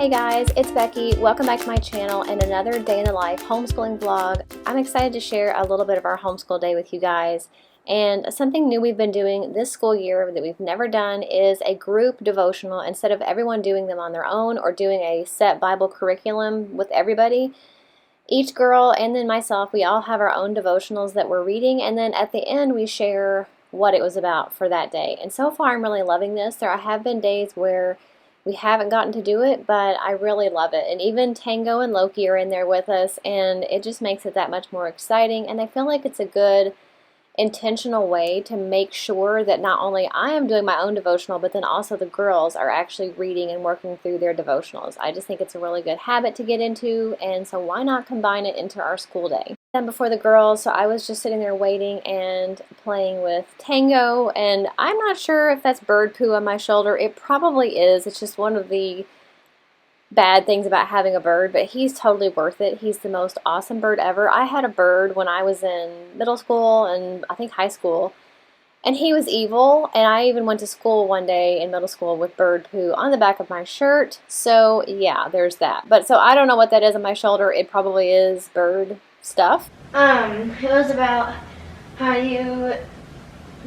Hey guys, it's Becky. Welcome back to my channel and another day in the life homeschooling vlog. I'm excited to share a little bit of our homeschool day with you guys. And something new we've been doing this school year that we've never done is a group devotional. Instead of everyone doing them on their own or doing a set Bible curriculum with everybody, each girl and then myself, we all have our own devotionals that we're reading, and then at the end we share what it was about for that day. And so far I'm really loving this. There have been days where we haven't gotten to do it, but I really love it. And even Tango and Loki are in there with us, and it just makes it that much more exciting. And I feel like it's a good intentional way to make sure that not only I am doing my own devotional, but then also the girls are actually reading and working through their devotionals. I just think it's a really good habit to get into, and so why not combine it into our school day? Then before the girls, so I was just sitting there waiting and playing with Tango, and I'm not sure if that's bird poo on my shoulder. It probably is. It's just one of the bad things about having a bird, but he's totally worth it. He's the most awesome bird ever. I had a bird when I was in middle school and I think high school, and he was evil, and I even went to school one day in middle school with bird poo on the back of my shirt. So yeah, there's that. But so I don't know what that is on my shoulder. It probably is bird stuff. It was about how you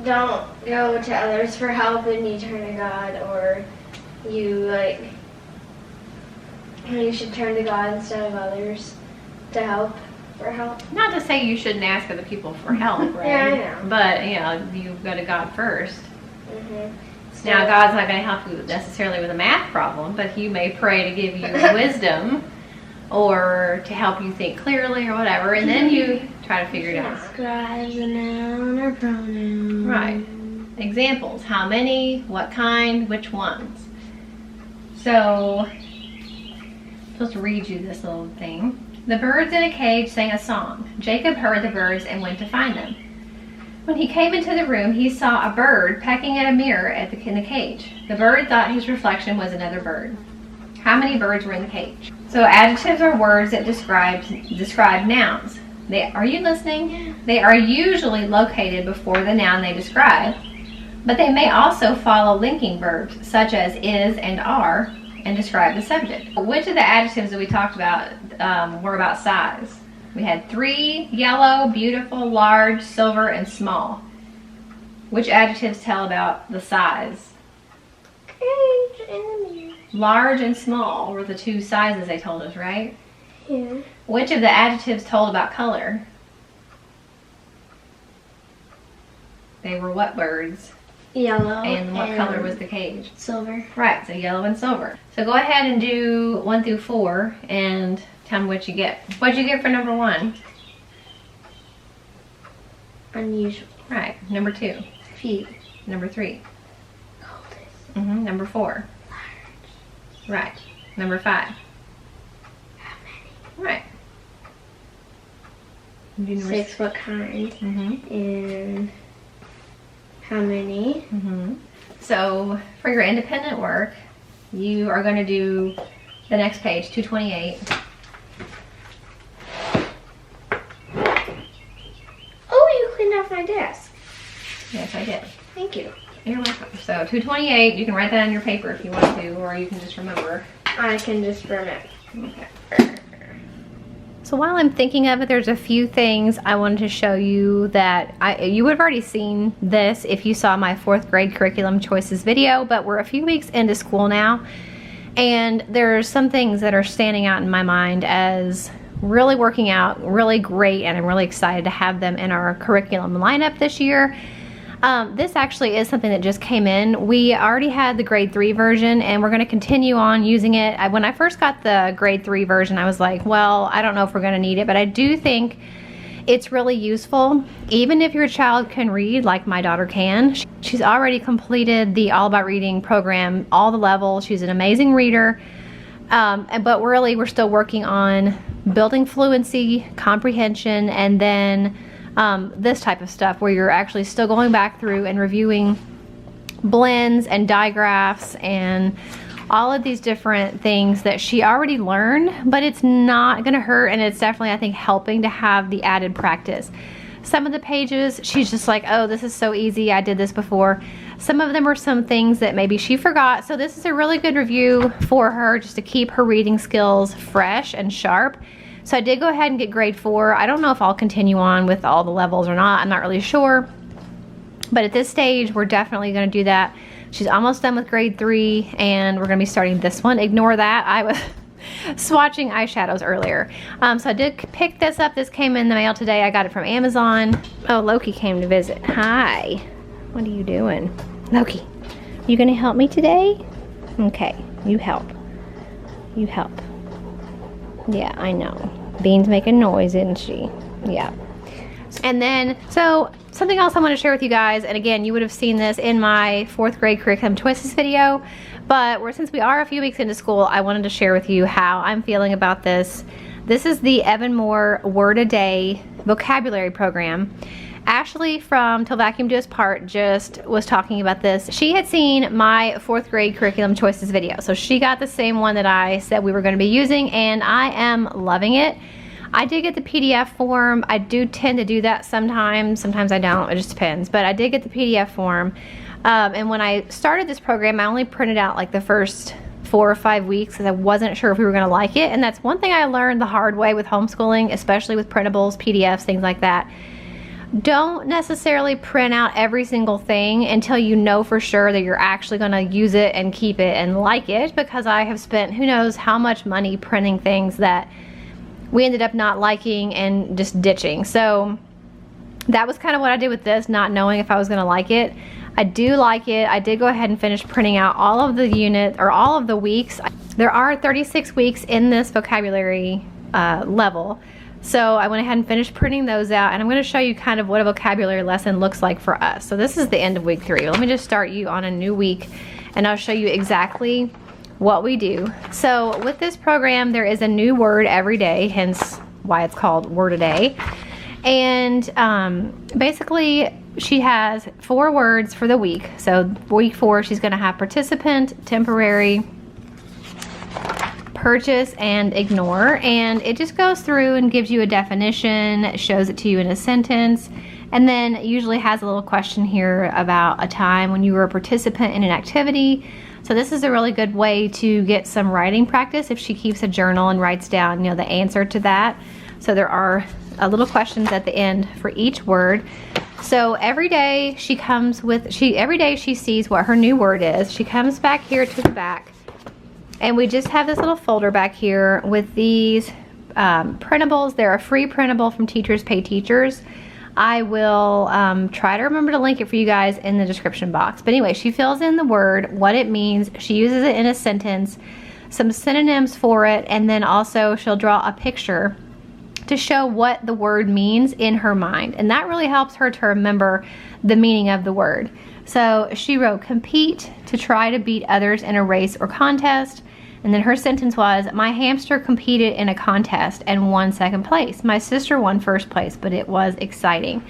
don't go to others for help and you turn to God, or you you should turn to God instead of others for help. Not to say you shouldn't ask other people for help, right? Yeah, I know. But, you go to God first. So, Now, God's not going to help you necessarily with a math problem, but He may pray to give you wisdom or to help you think clearly or whatever, and then you try to figure it out. Describes a noun or pronoun. Right. Examples. How many, what kind, which ones. So, I'm supposed to read you this little thing. The birds in a cage sang a song. Jacob heard the birds and went to find them. When he came into the room, he saw a bird pecking at a mirror in the cage. The bird thought his reflection was another bird. How many birds were in the cage? So adjectives are words that describe nouns. Are you listening? Yeah. They are usually located before the noun they describe, but they may also follow linking verbs such as is and are and describe the subject. Which of the adjectives that we talked about were about size? We had 3: yellow, beautiful, large, silver, and small. Which adjectives tell about the size? Cage and a mirror. Large and small were the two sizes they told us, right? Yeah. Which of the adjectives told about color? They were what birds? Yellow. And what color was the cage? Silver. Right, so yellow and silver. So go ahead and do 1 through 4 and tell me what you get. What'd you get for number 1? Unusual. Right. Number 2. Few. Number 3. Coldest. Number 4. Large. Right. Number 5. How many? Right. You do number 6. What kind? Mm-hmm. And how many? Mm-hmm. So for your independent work, you are going to do the next page, 228. Oh, you cleaned off my desk. Yes, I did. Thank you. You're welcome. So 228, you can write that on your paper if you want to, or you can just remember. I can just remember. Okay. So while I'm thinking of it, there's a few things I wanted to show you that you would have already seen this if you saw my 4th grade curriculum choices video, but we're a few weeks into school now, and there's some things that are standing out in my mind as really working out really great, and I'm really excited to have them in our curriculum lineup this year. This actually is something that just came in. We already had the grade 3 version, and we're going to continue on using it. When I first got the grade 3 version, I was like, well, I don't know if we're going to need it, but I do think it's really useful. Even if your child can read, like my daughter can. She's already completed the All About Reading program, all the levels. She's an amazing reader. But really, we're still working on building fluency, comprehension, and then this type of stuff where you're actually still going back through and reviewing blends and digraphs and all of these different things that she already learned, but it's not going to hurt, and it's definitely, I think, helping to have the added practice. Some of the pages, she's just like, oh, this is so easy. I did this before. Some of them are some things that maybe she forgot. So this is a really good review for her just to keep her reading skills fresh and sharp. So I did go ahead and get grade 4. I don't know if I'll continue on with all the levels or not. I'm not really sure. But at this stage, we're definitely going to do that. She's almost done with grade 3, and we're going to be starting this one. Ignore that. I was swatching eyeshadows earlier. So I did pick this up. This came in the mail today. I got it from Amazon. Oh, Loki came to visit. Hi. What are you doing? Loki, you going to help me today? Okay, you help. You help. Yeah, I know. Bean's making noise, isn't she? Yeah. And then, so something else I want to share with you guys, and again, you would have seen this in my 4th grade curriculum choices video, but since we are a few weeks into school, I wanted to share with you how I'm feeling about this. This is the Evan Moore Word a Day vocabulary program. Ashley from Till Vacuum Do Us Part just was talking about this. She had seen my 4th grade curriculum choices video, so she got the same one that I said we were going to be using, and I am loving it. I did get the PDF form. I do tend to do that sometimes. Sometimes I don't. It just depends. But I did get the PDF form. And when I started this program, I only printed out like the first 4 or 5 weeks because I wasn't sure if we were going to like it. And that's one thing I learned the hard way with homeschooling, especially with printables, PDFs, things like that. Don't necessarily print out every single thing until you know for sure that you're actually going to use it and keep it and like it, because I have spent who knows how much money printing things that we ended up not liking and just ditching. So that was kind of what I did with this, not knowing if I was going to like it. I do like it. I did go ahead and finish printing out all of the units, or all of the weeks. There are 36 weeks in this vocabulary level. So I went ahead and finished printing those out, and I'm going to show you kind of what a vocabulary lesson looks like for us. So this is the end of week 3. Let me just start you on a new week, and I'll show you exactly what we do. So with this program, there is a new word every day, hence why it's called Word a Day. And basically, she has 4 words for the week. So week 4, she's going to have participant, temporary, purchase, and ignore. And it just goes through and gives you a definition, shows it to you in a sentence, and then usually has a little question here about a time when you were a participant in an activity. So this is a really good way to get some writing practice if she keeps a journal and writes down, you know, the answer to that. So there are little questions at the end for each word. So every day she comes with, every day she sees what her new word is. She comes back here to the back, and we just have this little folder back here with these printables. They're a free printable from Teachers Pay Teachers. I will try to remember to link it for you guys in the description box. But anyway, she fills in the word, what it means. She uses it in a sentence, some synonyms for it, and then also she'll draw a picture to show what the word means in her mind. And that really helps her to remember the meaning of the word. So she wrote compete, to try to beat others in a race or contest. And then her sentence was, my hamster competed in a contest and won 2nd place. My sister won 1st place, but it was exciting.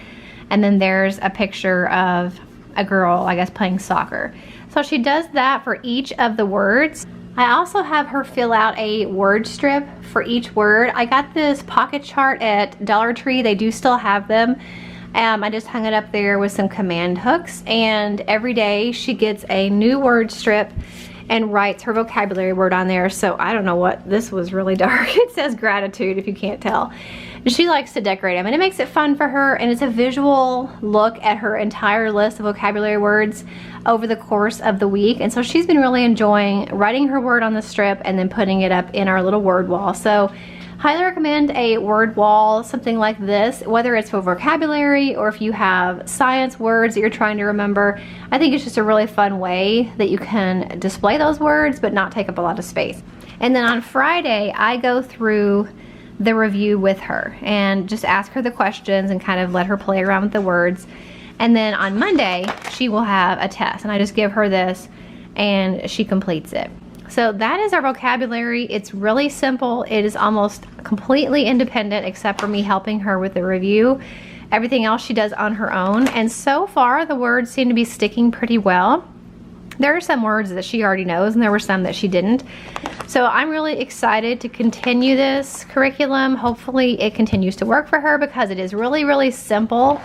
And then there's a picture of a girl, I guess, playing soccer. So she does that for each of the words. I also have her fill out a word strip for each word. I got this pocket chart at Dollar Tree. They do still have them. I just hung it up there with some command hooks, and every day she gets a new word strip and writes her vocabulary word on there. So I don't know what, this was really dark. It says gratitude, if you can't tell. She likes to decorate them, and it makes it fun for her, and it's a visual look at her entire list of vocabulary words over the course of the week. And so she's been really enjoying writing her word on the strip and then putting it up in our little word wall. So highly recommend a word wall, something like this, whether it's for vocabulary or if you have science words that you're trying to remember. I think it's just a really fun way that you can display those words but not take up a lot of space. And then on Friday, I go through the review with her and just ask her the questions and kind of let her play around with the words. And then on Monday, she will have a test, and I just give her this and she completes it. So that is our vocabulary. It's really simple. It is almost completely independent except for me helping her with the review. Everything else she does on her own. And so far the words seem to be sticking pretty well. There are some words that she already knows, and there were some that she didn't. So I'm really excited to continue this curriculum. Hopefully it continues to work for her, because it is really, really simple.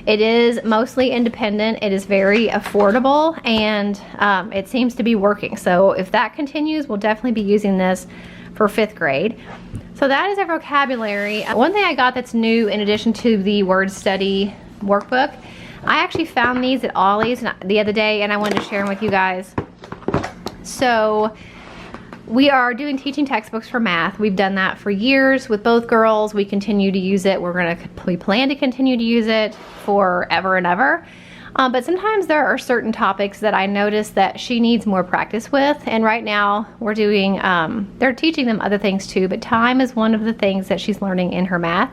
It is mostly independent. It is very affordable, and it seems to be working. So if that continues, we'll definitely be using this for 5th grade. So that is our vocabulary. One thing I got that's new, in addition to the word study workbook, I actually found these at Ollie's the other day, and I wanted to share them with you guys. So we are doing teaching textbooks for math. We've done that for years with both girls. We continue to use it. We plan to continue to use it forever and ever. But sometimes there are certain topics that I notice that she needs more practice with. And right now we're doing, they're teaching them other things too, but time is one of the things that she's learning in her math,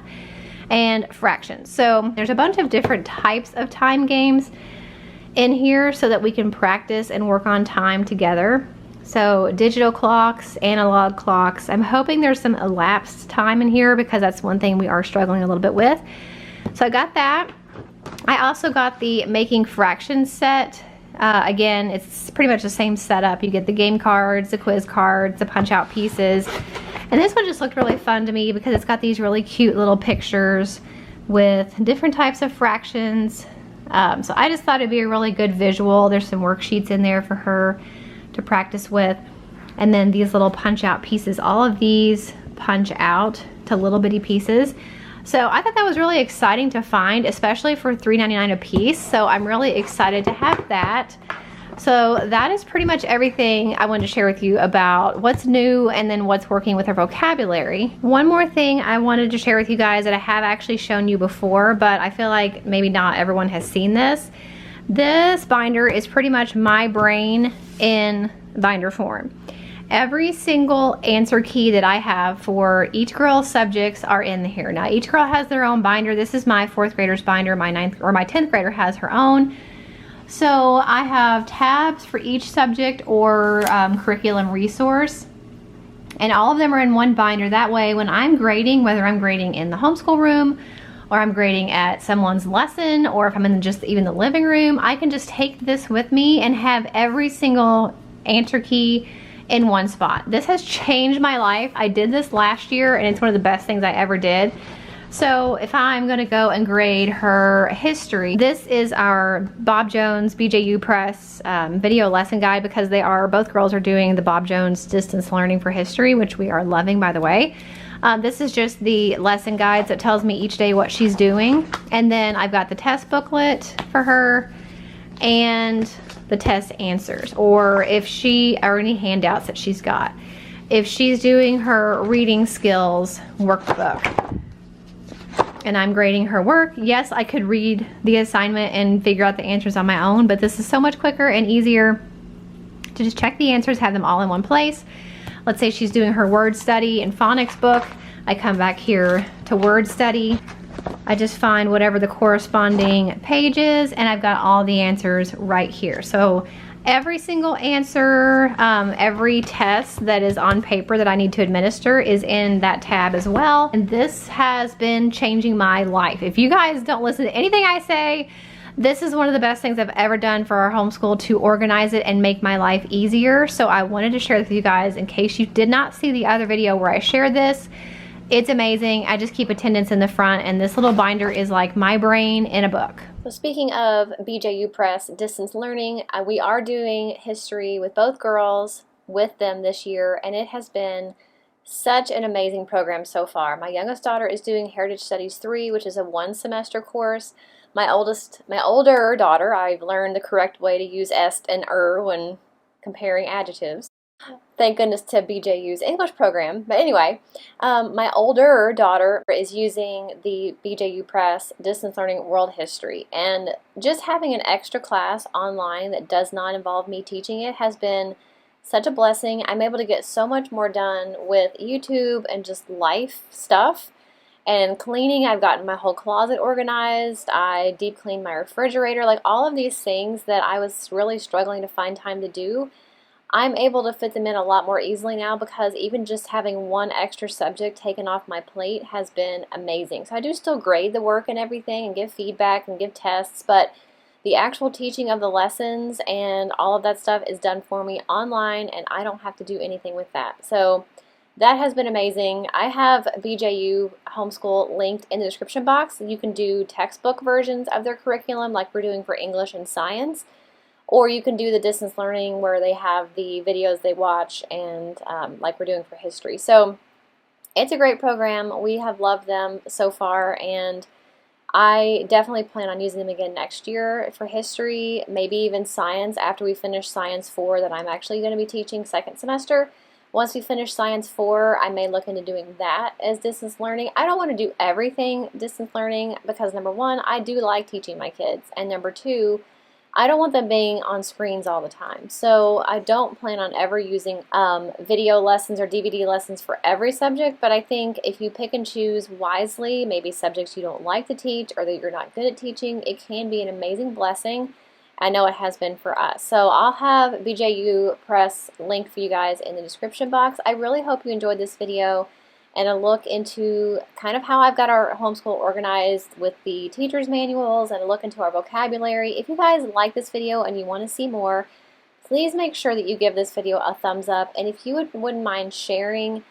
and fractions. So there's a bunch of different types of time games in here so that we can practice and work on time together. So digital clocks, analog clocks. I'm hoping there's some elapsed time in here, because that's one thing we are struggling a little bit with. So I got that. I also got the making fractions set. Again, it's pretty much the same setup. You get the game cards, the quiz cards, the punch out pieces. And this one just looked really fun to me because it's got these really cute little pictures with different types of fractions. So I just thought it'd be a really good visual. There's some worksheets in there for her to practice with. And then these little punch out pieces. All of these punch out to little bitty pieces. So I thought that was really exciting to find, especially for $3.99 a piece. So I'm really excited to have that. So that is pretty much everything I wanted to share with you about what's new and then what's working with our vocabulary. One more thing I wanted to share with you guys that I have actually shown you before, but I feel like maybe not everyone has seen this. This binder is pretty much my brain in binder form. Every single answer key that I have for each girl's subjects are in here. Now each girl has their own binder. This is my 4th grader's binder. My 10th grader has her own. So I have tabs for each subject or curriculum resource, and all of them are in one binder. That way when I'm grading, whether I'm grading in the homeschool room or I'm grading at someone's lesson, or if I'm in just even the living room, I can just take this with me and have every single answer key in one spot. This has changed my life. I did this last year, and it's one of the best things I ever did. So if I'm going to go and grade her history, this is our Bob Jones BJU Press video lesson guide, because both girls are doing the Bob Jones distance learning for history, which we are loving, by the way. This is just the lesson guides that tells me each day what she's doing. And then I've got the test booklet for her and the test answers, or any handouts that she's got. If she's doing her reading skills workbook and I'm grading her work, yes, I could read the assignment and figure out the answers on my own, but this is so much quicker and easier to just check the answers, have them all in one place. Let's say she's doing her word study and phonics book. I come back here to word study. I just find whatever the corresponding page is, and I've got all the answers right here. So every single answer, every test that is on paper that I need to administer is in that tab as well. And this has been changing my life. If you guys don't listen to anything I say, this is one of the best things I've ever done for our homeschool to organize it and make my life easier. So I wanted to share with you guys in case you did not see the other video where I shared this. It's amazing. I just keep attendance in the front, and this little binder is like my brain in a book. So speaking of BJU Press distance learning, we are doing history with both girls with them this year, and it has been such an amazing program so far. My youngest daughter is doing Heritage Studies 3, which is a 1-semester course. My older daughter, I've learned the correct way to use est and when comparing adjectives. Thank goodness to BJU's English program. But anyway, my older daughter is using the BJU Press Distance Learning World History. And just having an extra class online that does not involve me teaching it has been such a blessing. I'm able to get so much more done with YouTube and just life stuff. And cleaning, I've gotten my whole closet organized. I deep cleaned my refrigerator. Like all of these things that I was really struggling to find time to do, I'm able to fit them in a lot more easily now, because even just having one extra subject taken off my plate has been amazing. So I do still grade the work and everything and give feedback and give tests, but the actual teaching of the lessons and all of that stuff is done for me online, and I don't have to do anything with that. So that has been amazing. I have BJU Homeschool linked in the description box. You can do textbook versions of their curriculum like we're doing for English and science, or you can do the distance learning where they have the videos they watch and like we're doing for history. So it's a great program. We have loved them so far, and I definitely plan on using them again next year for history, maybe even science after we finish Science 4 that I'm actually going to be teaching second semester. Once we finish Science 4, I may look into doing that as distance learning. I don't want to do everything distance learning because, number one, I do like teaching my kids, and number two, I don't want them being on screens all the time. So I don't plan on ever using video lessons or DVD lessons for every subject, but I think if you pick and choose wisely, maybe subjects you don't like to teach or that you're not good at teaching, it can be an amazing blessing. I know it has been for us. So I'll have BJU Press linked for you guys in the description box. I really hope you enjoyed this video and a look into kind of how I've got our homeschool organized with the teacher's manuals and a look into our vocabulary. If you guys like this video and you want to see more, please make sure that you give this video a thumbs up. And if you wouldn't mind sharing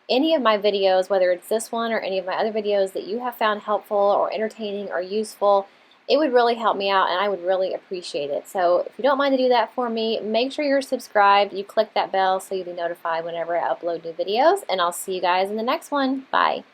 any of my videos, whether it's this one or any of my other videos that you have found helpful or entertaining or useful, it would really help me out and I would really appreciate it. So if you don't mind to do that for me, make sure you're subscribed. You click that bell so you'll be notified whenever I upload new videos, and I'll see you guys in the next one. Bye.